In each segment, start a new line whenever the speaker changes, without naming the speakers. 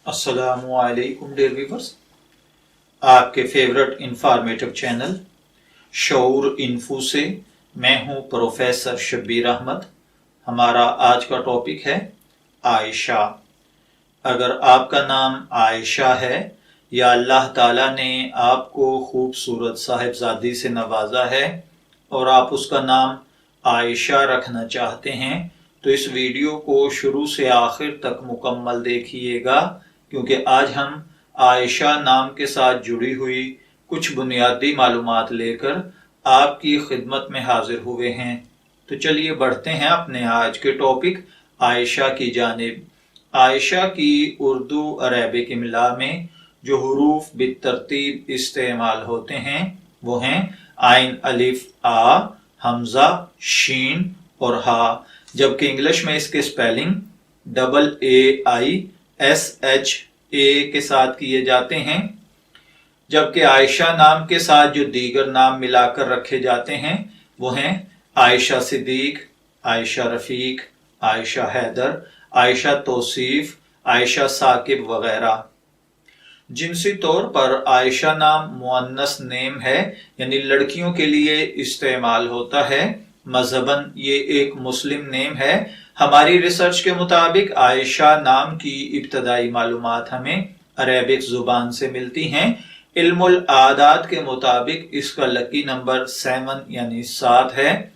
السلام علیکم dear viewers, آپ کے فیورٹ انفارمیٹو چینل شعور انفو سے میں ہوں پروفیسر شبیر احمد۔ ہمارا آج کا ٹاپک ہے عائشہ۔ اگر آپ کا نام عائشہ ہے یا اللہ تعالیٰ نے آپ کو خوبصورت صاحبزادی سے نوازا ہے اور آپ اس کا نام عائشہ رکھنا چاہتے ہیں تو اس ویڈیو کو شروع سے آخر تک مکمل دیکھیے گا، کیونکہ آج ہم عائشہ نام کے ساتھ جڑی ہوئی کچھ بنیادی معلومات لے کر آپ کی خدمت میں حاضر ہوئے ہیں۔ تو چلیے بڑھتے ہیں اپنے آج کے ٹاپک عائشہ کی جانب۔ عائشہ کی اردو عربک املا میں جو حروف بالترتیب استعمال ہوتے ہیں وہ ہیں عین، الف، آ، حمزہ، شین اور ہا، جبکہ انگلش میں اس کے سپیلنگ AAISHA کے ساتھ کیے جاتے ہیں، جبکہ عائشہ نام کے ساتھ جو دیگر نام ملا کر رکھے جاتے ہیں وہ ہیں عائشہ صدیق، عائشہ رفیق، عائشہ حیدر، عائشہ توصیف، عائشہ ثاقب وغیرہ۔ جنسی طور پر عائشہ نام مؤنث نیم ہے، یعنی لڑکیوں کے لیے استعمال ہوتا ہے۔ مذہباً یہ ایک مسلم نیم ہے۔ ہماری ریسرچ کے مطابق عائشہ نام کی ابتدائی معلومات ہمیں عربک زبان سے ملتی ہیں۔ علم العادات کے مطابق اس کا لکی نمبر 7 یعنی 7 ہے۔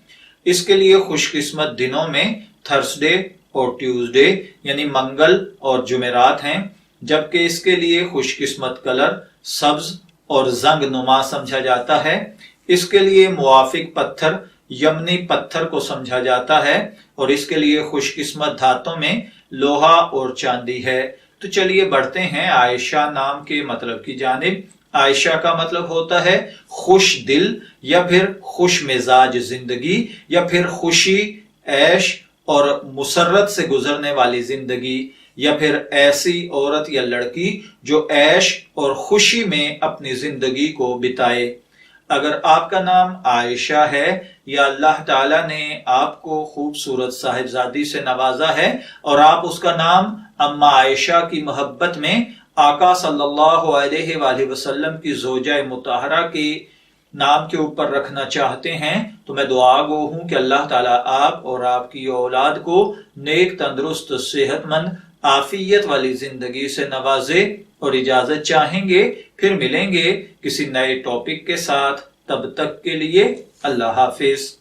اس کے لیے خوش قسمت دنوں میں تھرسڈے اور ٹیوزڈے یعنی منگل اور جمعرات ہیں، جبکہ اس کے لیے خوش قسمت کلر سبز اور زنگ نما سمجھا جاتا ہے۔ اس کے لیے موافق پتھر یمنی پتھر کو سمجھا جاتا ہے اور اس کے لیے خوش قسمت دھاتوں میں لوہا اور چاندی ہے۔ تو چلیے بڑھتے ہیں عائشہ نام کے مطلب کی جانب۔ عائشہ کا مطلب ہوتا ہے خوش دل یا پھر خوش مزاج زندگی یا پھر خوشی، عیش اور مسرت سے گزرنے والی زندگی، یا پھر ایسی عورت یا لڑکی جو عیش اور خوشی میں اپنی زندگی کو بتائے۔ اگر آپ کا نام عائشہ ہے یا اللہ تعالیٰ نے آپ کو خوبصورت صاحبزادی سے نوازا ہے اور آپ اس کا نام اما عائشہ کی محبت میں آقا صلی اللہ علیہ وآلہ وسلم کی زوجہ مطہرہ کے نام کے اوپر رکھنا چاہتے ہیں تو میں دعا گو ہوں کہ اللہ تعالیٰ آپ اور آپ کی اولاد کو نیک، تندرست، صحت مند، عافیت والی زندگی سے نوازے۔ اور اجازت چاہیں گے، پھر ملیں گے کسی نئے ٹاپک کے ساتھ۔ تب تک کے لیے اللہ حافظ۔